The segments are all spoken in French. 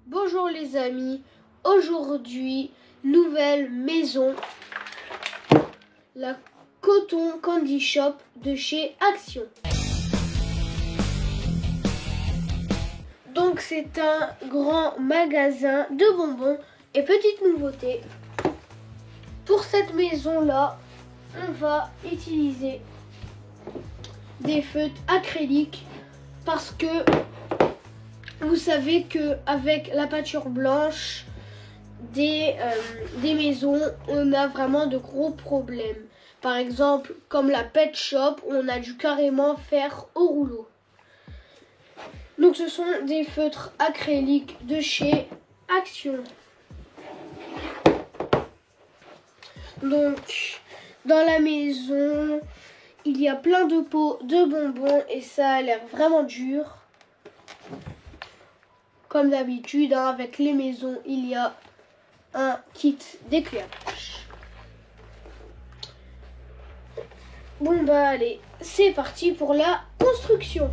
Bonjour les amis, aujourd'hui, nouvelle maison, la Coton Candy Shop de chez Action. Donc c'est un grand magasin de bonbons et petite nouveauté. Pour cette maison-là, on va utiliser des feutres acryliques parce que vous savez que avec la peinture blanche des maisons, on a vraiment de gros problèmes. Par exemple, comme la Pet Shop, on a dû carrément faire au rouleau. Donc ce sont des feutres acryliques de chez Action. Donc dans la maison, il y a plein de pots de bonbons et ça a l'air vraiment dur. Comme d'habitude, avec les maisons, il y a un kit d'éclairage. Bon bah allez, c'est parti pour la construction.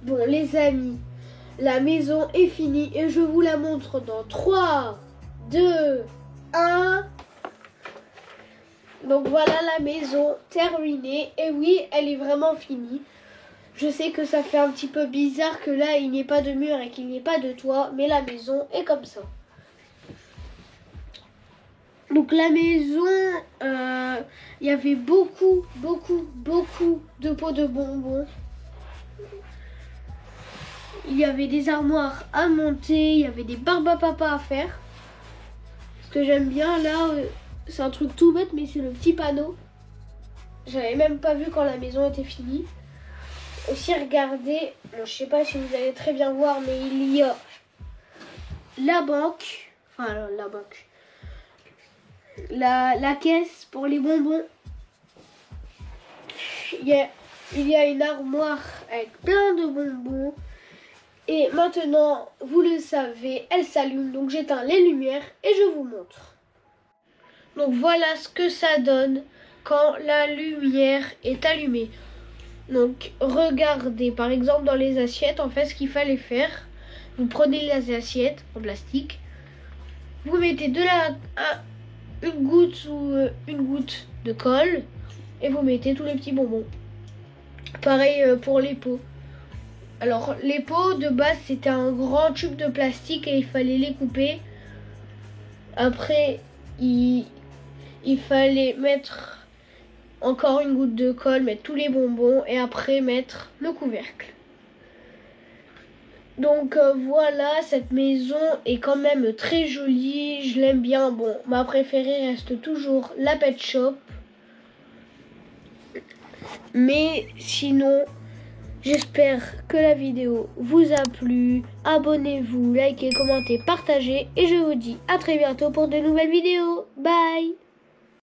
Bon les amis, la maison est finie et je vous la montre dans 3, 2, 1. Donc voilà la maison terminée. Et oui, elle est vraiment finie. Je sais que ça fait un petit peu bizarre que là il n'y ait pas de mur et qu'il n'y ait pas de toit, mais la maison est comme ça. Donc la maison, il y avait beaucoup de pots de bonbons. Il y avait des armoires à monter, il y avait des barbes à papa à faire. Ce que j'aime bien là, c'est un truc tout bête, mais c'est le petit panneau. J'avais même pas vu quand la maison était finie. Aussi regardez, bon, je sais pas si vous allez très bien voir, mais il y a la banque, enfin la banque, la caisse pour les bonbons. Il y a une armoire avec plein de bonbons. Et maintenant, vous le savez, elle s'allume. Donc j'éteins les lumières et je vous montre. Donc voilà ce que ça donne quand la lumière est allumée. Donc regardez, par exemple dans les assiettes, en fait ce qu'il fallait faire, vous prenez les assiettes en plastique, vous mettez une goutte ou une goutte de colle et vous mettez tous les petits bonbons. Pareil pour les pots. Alors les pots de base c'était un grand tube de plastique et il fallait les couper. Après il fallait mettre encore une goutte de colle, mettre tous les bonbons et après mettre le couvercle. Donc voilà, cette maison est quand même très jolie, je l'aime bien. Bon, ma préférée reste toujours la Pet Shop. Mais sinon, j'espère que la vidéo vous a plu. Abonnez-vous, likez, commentez, partagez et je vous dis à très bientôt pour de nouvelles vidéos. Bye!